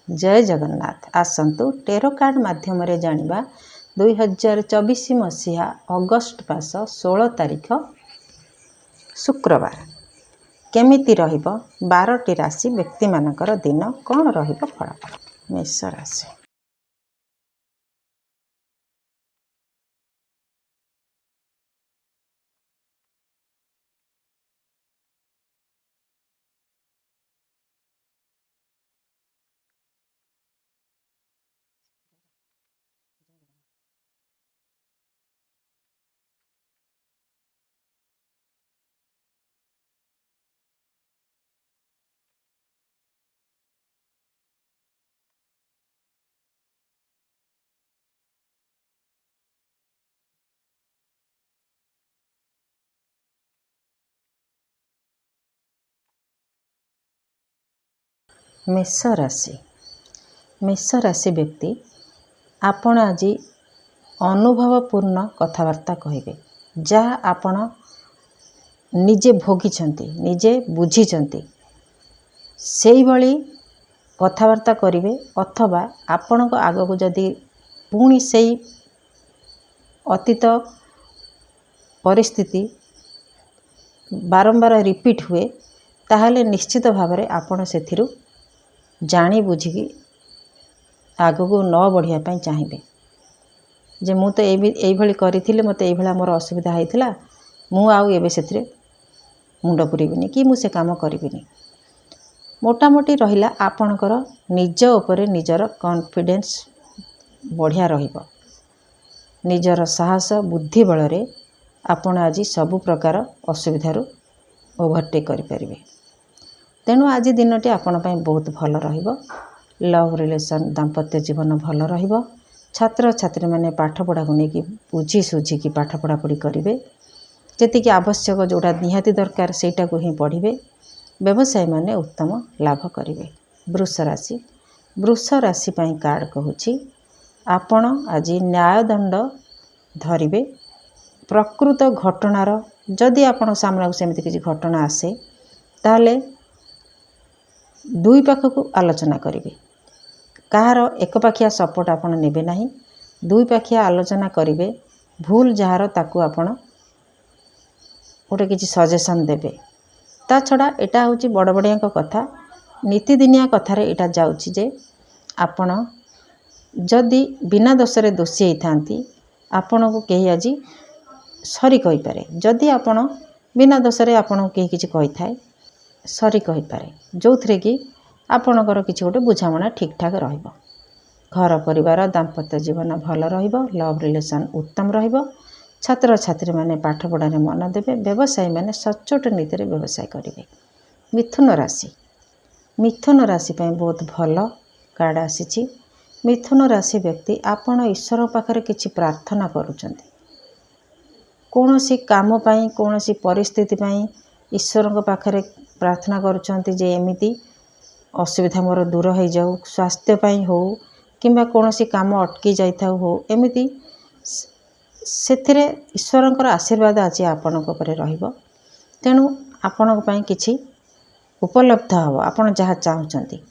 जय Jagannath. आसंतु tarot card माध्यम जानिबा 2024 मसीहा अगस्ट मास 16 तारिख शुक्रवार केमिति रहिबो 12टी राशि व्यक्ति मानकर दिन कौन रहिबो फलाफल। मेष राशि। मेष राशि। मेष राशि व्यक्ति आपण आज अनुभवपूर्ण कथबार्ता कहिबे जहाँ आपण निजे भोगिछंती निजे बुझीछंती सेही भली कथबार्ता करिवे अथवा आपणक आगको जदि पुणी सेही अतीत परिस्थिति बारंबार रिपीट हुए ताहले निश्चित भाव में आपण सेथिरु जानी बुझिकी आगको न बढ़िया पाई चाहिए जे मु तो यही भली करी मते यही मोर असुविधा होता मु आउ एबे सेथिरे मुंड पुरेबिनी कि मु से काम करिबिनी। मोटामोटी रहिला आपणकर निज उपरे निजर कॉन्फिडेंस बढ़िया रहिबो निजर साहस बुद्धि बल रे आपण आज सबु प्रकार असुविधारू ओवरटेक करि परिबे। तेणु आज दिनटी आपण पई बहुत भल रहिबो। लव रिलेशन दाम्पत्य जीवन भल रहिबो। छात्र छात्री माने पाठ पढ़ा को लेकिन बुझी सुझी पाठ पढ़ा पढ़ी करेंगे जी आवश्यक जोड़ा निहाती दरकार सेटा को ही पढ़े। व्यवसायी माने उत्तम लाभ करेंगे। वृष राशि। वृष राशि पाई कार्ड कहूँ आपण आज न्यायदंड धरिबे। प्रकृत घटनार जदि आपण सामना को सेमती किसी घटना आसे ताले दुई पाख को आलोचना करेंगे। कहार एक पाखिया सपोर्ट आपण नेबे नहीं दुई पाखिया आलोचना करेंगे। भूल जार ताकू आपण गोटे किसी सजेशन देबे। ता छड़ा एटा होची बड़ बड़िया कथा नीतिदिनिया कथार एटा जाउची जे आपण जदि बिना दोषरे दोषी होती आपण को कही आज सरी कही पारे। जदि आपण बिना दोषरे आपण कही किसी कही थाए सरी कही पारे जो थे कि आपणकर किसी गोटे बुझामणा ठीक ठाक रहिबो। घर परिवार दाम्पत्य जीवन भल रहिबो। लव रिलेशन उत्तम रहिबो। छात्र छात्री माने पाठ पढ़ाने मन देवे। व्यवसायी माने सचोट नीति रे व्यवसाय करेंगे। मिथुन राशि। मिथुन राशि पे बहुत भल कार्ड आसी। मिथुन राशि व्यक्ति आपण ईश्वर पाखरे किछि प्रार्थना करूछंती कौनसी काम पाई कौनसी परिस्थिति पाई ईश्वर पाखरे प्रार्थना करूछंती जे एमिति असुविधा मोर दूर हो जाऊ स्वास्थ्य पाई हो किंबा कौनसी काम अटकी जाइथा हो एमिति सेथिरे ईश्वरंकर आशीर्वाद आज आपणक उपरे रहिबो। तेणु आपणक पई किछि उपलब्ध हो आपण जहाँ चाहूँगी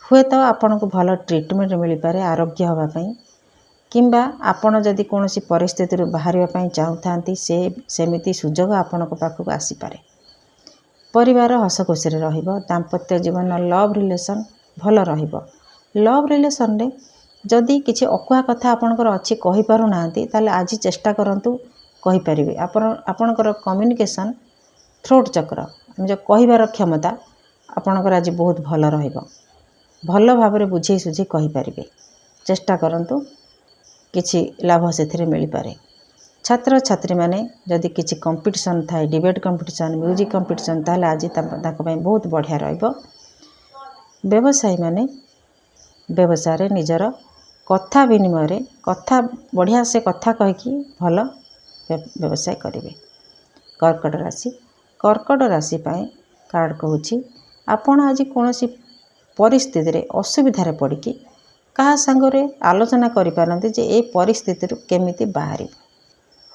हुए तो आपन को भल ट्रीटमेंट मिल पारे आरोग्य हवा पई किंबा आपण जदि कौनसी परिस्थिति बाहर चाहूँ से सेमिति सुजोग आपण पाखक आसी पारे। परिवार हस खुशी रहिबो। दाम्पत्य जीवन लव रिलेशन भल रहिबो। लव रिलेशन रे जदि किछि अकुहा कथा आपणकर अच्छी कहि पारु नांती ताले आज चेष्टा करंतु कहि परिबे। आपणकर कम्युनिकेशन थ्रोट चक्र जो कहिबार क्षमता आपणकर आज बहुत भल रहिबो। भल भाबरे बुझेई सुझी कहि परिबे। चेष्टा करंतु किछि लाभ सेथिरे मिल पारे। छात्र छात्री माने जदि किछि कंपटीशन थाए डिबेट कंपटीशन म्यूजिक कंपटीशन ताले आज ताको पई बहुत बढ़िया रहिबो। व्यवसायी माने व्यवसाय रे निजर कथा विनिमय रे कथा बढ़िया से कथा कहिकी भल व्यवसाय करेंगे। कर्कट राशि। कर्कट राशि पाए कार्ड कहूँ आपण आज कौनसी परिस्थिति रे असुविधा पड़िकी क्या सांगरे आलोचना करिपारंती जे ए परिस्थिति केमिति बाहरी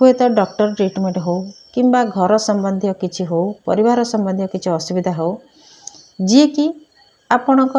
हुए तो डॉक्टर ट्रीटमेंट हो किंबा घर संबंधी किछि हो परिवार संबंधी किछि असुविधा हो जी कि आपणक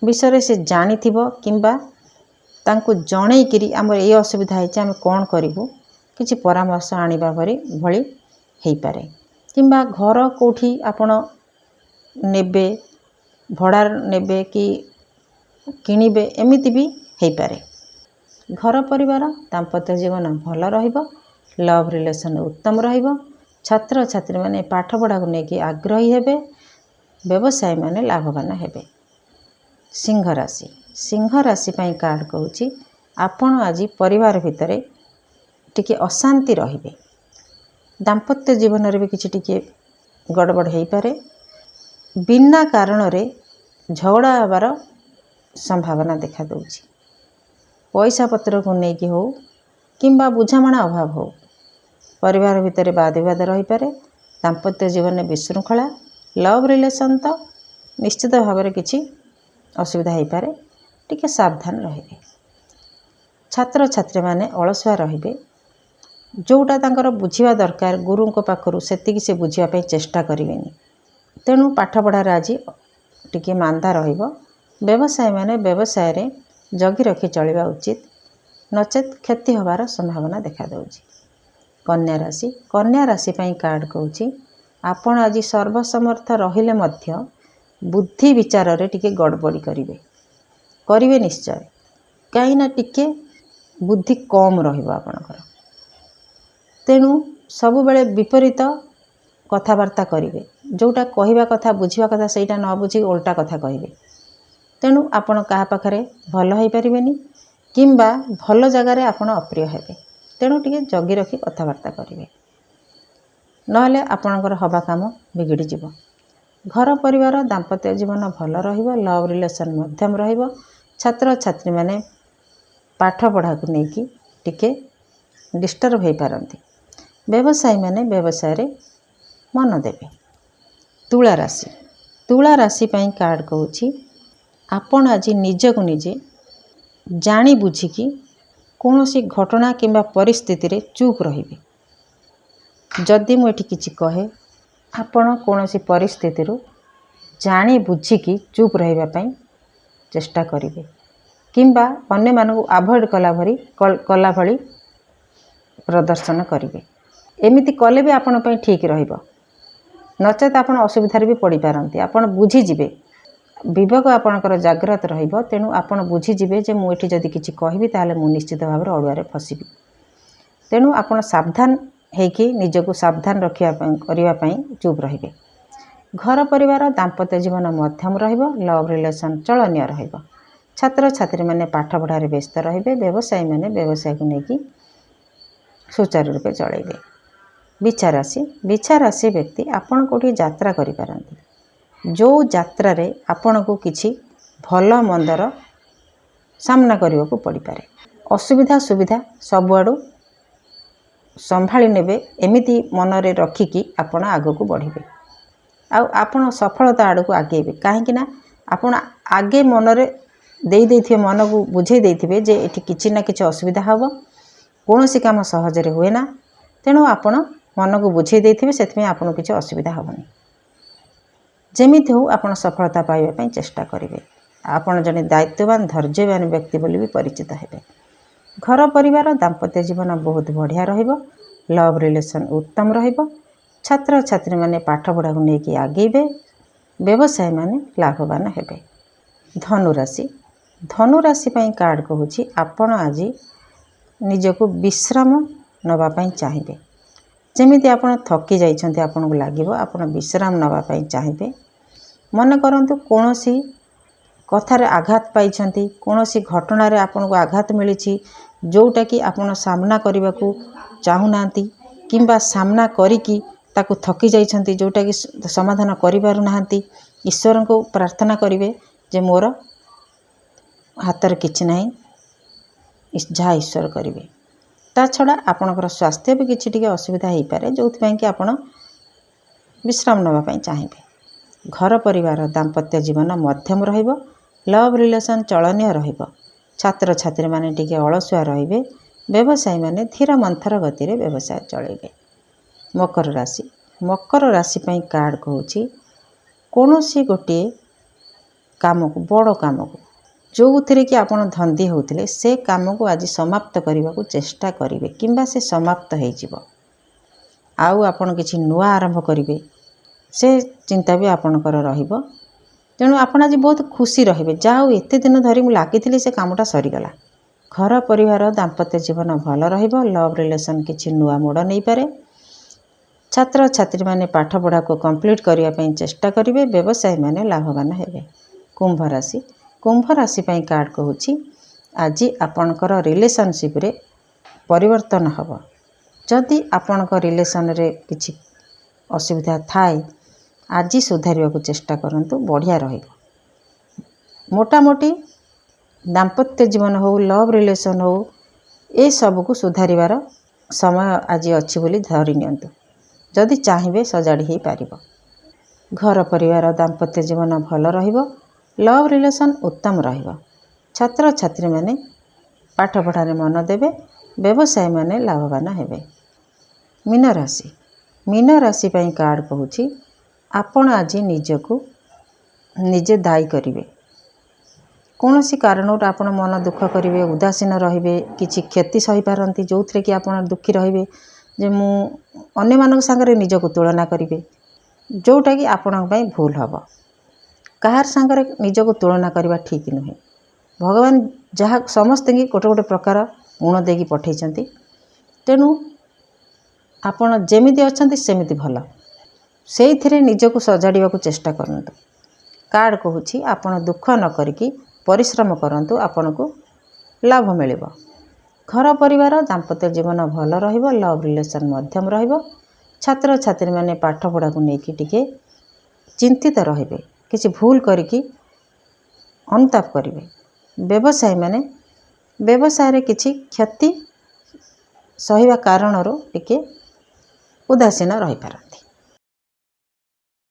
विषय से जानी किंबा तांको जणेकरी आमर ये असुविधा है आम कौन करूँ किसी परामर्श आनिबा भली हो पारे किंबा घर कोठी आपण नेबे भड़ा नेबे कि किणिबे एमिति भी हो पारे। घर परिवार दाम्पत्य जीवन भल रहिबो, लव रिलेशन उत्तम रहिबो, छात्र छात्री माने पाठ पढ़ा को लेकिन आग्रही हेबे, व्यवसाय माने लाभवान हेबे। सिंह राशि, सिंह राशि पाई कार्ड कहूँ आपण आज परिवार भितर टिके अशांति रहिबे, दाम्पत्य जीवन रे भी किछि टिके गड़बड़ हो पारे, बिना कारण रे झगड़ा हबार संभावना देखा दउछि। पैसा पत्र को लेकिन हो किंबा बुझामणा अभाव हो परिवार भितर वाद विवाद रही पारे। दाम्पत्य जीवन में विशृंखला, लव रिलेशन तो निश्चित भाव में किसी असुविधा हो पारे, टिके सावधान रहिबे। छात्र छात्री माने अलसुआ रहिबे, जोटा तांकर बुझिबा दरकार गुरु को पाखरु सेतिकी से बुझिबा पई चेष्टा करिवेनी, तेणु पाठ पढ़ार आज टिके मांदा रहिबो। व्यवसाय माने व्यवसाय रे जगी रखी चलिबा उचित, नचेत क्षति होबार संभावना देखा दउछि। कन्या राशि, कन्या राशि पाई कार्ड कहूँ आपण आज सर्वसमर्थ रहिले मध्य बुद्धि विचार रे टिके गड़बड़ी करिवे निश्चय, कहीं टिके बुद्धि कम रहिबो आपणकर, तेणु सबु बेले विपरीत कथबार्ता करिवे, जोटा कहवा कथा बुझिबा कथा सेटा न बुझी उल्टा कथा कहिबे, तेणु आपण कहा पाखरे भल हो पारिबेनी किंबा भल जगार आपण अप्रिय हेबे, तेणु टिके जगी रखी कथबार्ता करिवे, नहले आपणकर हवा काम बिगड़ी जिवो। घर परिवार दाम्पत्य जीवन भल रहिबो, लव रिलेशन मध्यम रहिबो। छात्र छात्री माने पाठ पढ़ा को लेकिन टिके डिस्टर्ब हो पारंती। व्यवसायी माने व्यवसाय रे मन देवे। तुला राशि, तुला राशि पाई कार्ड कहूँ आपण आज निजको निजे जानी बुझिकी कौनसी घटना किंबा परिस्थिति रे चुप रहिबे। जदि मुझे किसी कहे आपण कौनसी परिस्थिति रो जानी बुझिकी चुप रहिबा पई चेष्टा करिवे किंबा अन्य मानू अवॉइड कला भली प्रदर्शन करिवे। एमिति कले भी आपण पई ठीक रहिबो, नचेत आपण असुविधा भी पड़ी पारंती। आपण बुझी जिवे, विवेक आपणकर जाग्रत रहिबो, तेणु आपण बुझी जिवे जे मु एठी जदि किछि कहबी ताले मु निश्चित भाव में अड़ुआरे फसिबी, तेणु आपण सावधान हेकि निजको सावधान रखिया चुप रहिबे। घर परिवार दाम्पत्य जीवन मध्यम रहिबो, लव रिलेशन चलनीय रहिबो। छात्र छात्री माने पाठ पढ़ारे व्यस्त रहिबे, व्यवसायी माने व्यवसाय को लेकिन सुचारू रूपे चलैबे। बिछा राशि, बिछा राशि व्यक्ति आपण कोठी यात्रा करि पारंती, जो यात्रा रे आपण को किछि भल मंदर सामना करने को पड़ पारे। असुविधा सुविधा सबुआड़ू संभाली नेबे, एमिति मनरे रखिकी आपण आगको बढ़िबे, आपण सफलता आड़ को आगेबे। कहीं आपण आगे मनरे देइथिबे, मन को बुझे देइथिबे जे एठी किछि ना किछि असुविधा हबो, कोनोसी काम सहजरे हुए ना, तेणु आपण मन को बुझे देइथिबे, सेथि में आपण किछि असुविधा हबोनी। जेमिति हो आपण सफलता पाइबा पई चेष्टा करिवे। आपण जने दायित्ववान धैर्यवान व्यक्ति बोली भी परिचित हेबे। घर परिवार दाम्पत्य जीवन बहुत बढ़िया रहिबो, लव रिलेशन उत्तम रहिबो। छात्र छात्री माने पाठ पढ़ा को लेकिन आगेबे, व्यवसाय माने लाभवान हेबे। धनु राशि, धनु राशि पाई कार्ड कहूँ आपण आज निजको विश्राम नवा पाई चाहिए। जेमिति आपण थकी जाइछन्ते, आपन को लागिबो आपण विश्राम नवा पाई चाहिए। मन करंतु कोनोसी कथार आघात पाइछन्ती, कोनोसी घटना रे आपन को आघात मिलिछि, जोटा कि आपण सामना करने को चाहूनांती किंबा सामना करिकी ताकू थकी जाइछन्ती, जोटा कि समाधान करि पारु नाहंती। ईश्वर को प्रार्थना करिवे जे मोर हातर किछि नाही, जहाँ ईश्वर करिवे। ता छड़ा आपणकर स्वास्थ्य भी किछि टिके असुविधा हो पारे, जो कि आपण विश्राम नवा पाई चाहिए। घर परिवार दाम्पत्य जीवन मध्यम रहिबो, लव रिलेशन चलनीय रहिबो। छात्र छात्री माने टिके अलसुआ रहिबे, व्यवसायी माने धीर मंथर गति रे व्यवसाय चलेबे। मकर राशि, मकर राशि पाई कार्ड कहूँ कोनोसी गोटे କାମକୁ ବଡ଼ କାମକୁ ଯେଉଁଥିରେ କି ଆପଣ ଧନ୍ଦୀ ହେଉଥିଲେ ସେ କାମକୁ ଆଜି ସମାପ୍ତ କରିବାକୁ ଚେଷ୍ଟା କରିବେ କିମ୍ବା ସେ ସମାପ୍ତ ହେଇଯିବ। ଆଉ ଆପଣ କିଛି ନୂଆ ଆରମ୍ଭ କରିବେ ସେ ଚିନ୍ତା ବି ଆପଣଙ୍କର ରହିବ। ତେଣୁ ଆପଣ ଆଜି ବହୁତ ଖୁସି ରହିବେ, ଯାହା ହଉ ଏତେ ଦିନ ଧରି ମୁଁ ଲାଗିଥିଲି ସେ କାମଟା ସରିଗଲା। ଘର ପରିବାର ଦାମ୍ପତ୍ୟ ଜୀବନ ଭଲ ରହିବ। ଲଭ୍ ରିଲେସନ୍ କିଛି ନୂଆ ମୋଡ଼ ନେଇପାରେ। ଛାତ୍ରଛାତ୍ରୀମାନେ ପାଠପଢ଼ାକୁ କମ୍ପ୍ଲିଟ୍ କରିବା ପାଇଁ ଚେଷ୍ଟା କରିବେ। ବ୍ୟବସାୟୀମାନେ ଲାଭବାନ ହେବେ। କୁମ୍ଭ ରାଶି। କୁମ୍ଭ ରାଶି ପାଇଁ କାର୍ଡ଼ କହୁଛି ଆଜି ଆପଣଙ୍କର ରିଲେସନସିପ୍ରେ ପରିବର୍ତ୍ତନ ହେବ। ଯଦି ଆପଣଙ୍କ ରିଲେସନରେ କିଛି ଅସୁବିଧା ଥାଏ ଆଜି ସୁଧାରିବାକୁ ଚେଷ୍ଟା କରନ୍ତୁ, ବଢ଼ିଆ ରହିବ। ମୋଟାମୋଟି ଦାମ୍ପତ୍ୟ ଜୀବନ ହେଉ, ଲଭ୍ ରିଲେସନ୍ ହେଉ, ଏସବୁକୁ ସୁଧାରିବାର ସମୟ ଆଜି ଅଛି ବୋଲି ଧରି ନିଅନ୍ତୁ। ଯଦି ଚାହିଁବେ ସଜାଡ଼ି ହୋଇପାରିବ। ଘର ପରିବାର ଦାମ୍ପତ୍ୟ ଜୀବନ ଭଲ ରହିବ। ଲଭ୍ ରିଲେସନ୍ ଉତ୍ତମ ରହିବ। ଛାତ୍ରଛାତ୍ରୀମାନେ ପାଠପଢ଼ାରେ ମନ ଦେବେ। ବ୍ୟବସାୟୀମାନେ ଲାଭବାନ ହେବେ। ମୀନ ରାଶି। ମୀନ ରାଶି ପାଇଁ କାର୍ଡ଼ କହୁଛି ଆପଣ ଆଜି ନିଜକୁ ନିଜେ ଦାୟୀ କରିବେ। କୌଣସି କାରଣରୁ ଆପଣ ମନ ଦୁଃଖ କରିବେ, ଉଦାସୀନ ରହିବେ, କିଛି କ୍ଷତି ସହିପାରନ୍ତି ଯେଉଁଥିରେ କି ଆପଣ ଦୁଃଖୀ ରହିବେ ଯେ ମୁଁ ଅନ୍ୟମାନଙ୍କ ସାଙ୍ଗରେ ନିଜକୁ ତୁଳନା କରିବେ, ଯେଉଁଟାକି ଆପଣଙ୍କ ପାଇଁ ଭୁଲ ହେବ। କାହାର ସାଙ୍ଗରେ ନିଜକୁ ତୁଳନା କରିବା ଠିକ୍ ନୁହେଁ। ଭଗବାନ ଯାହା ସମସ୍ତଙ୍କୁ ଗୋଟେ ଗୋଟେ ପ୍ରକାର ଗୁଣ ଦେଇକି ପଠାଇଛନ୍ତି। ତେଣୁ ଆପଣ ଯେମିତି ଅଛନ୍ତି ସେମିତି ଭଲ, ସେଇଥିରେ ନିଜକୁ ସଜାଡ଼ିବାକୁ ଚେଷ୍ଟା କରନ୍ତୁ। କାର୍ଡ଼ କହୁଛି ଆପଣ ଦୁଃଖ ନ କରିକି ପରିଶ୍ରମ କରନ୍ତୁ, ଆପଣଙ୍କୁ ଲାଭ ମିଳିବ। ଘର ପରିବାର ଦାମ୍ପତ୍ୟ ଜୀବନ ଭଲ ରହିବ। ଲଭ୍ ରିଲେସନ୍ ମଧ୍ୟମ ରହିବ। ଛାତ୍ରଛାତ୍ରୀମାନେ ପାଠପଢ଼ାକୁ ନେଇକି ଟିକେ ଚିନ୍ତିତ ରହିବେ, କିଛି ଭୁଲ କରିକି ଅନୁତାପ କରିବେ। ବ୍ୟବସାୟୀମାନେ ବ୍ୟବସାୟରେ କିଛି କ୍ଷତି ସହିବା କାରଣରୁ ଟିକେ ଉଦାସୀନ ରହିପାରନ୍ତି।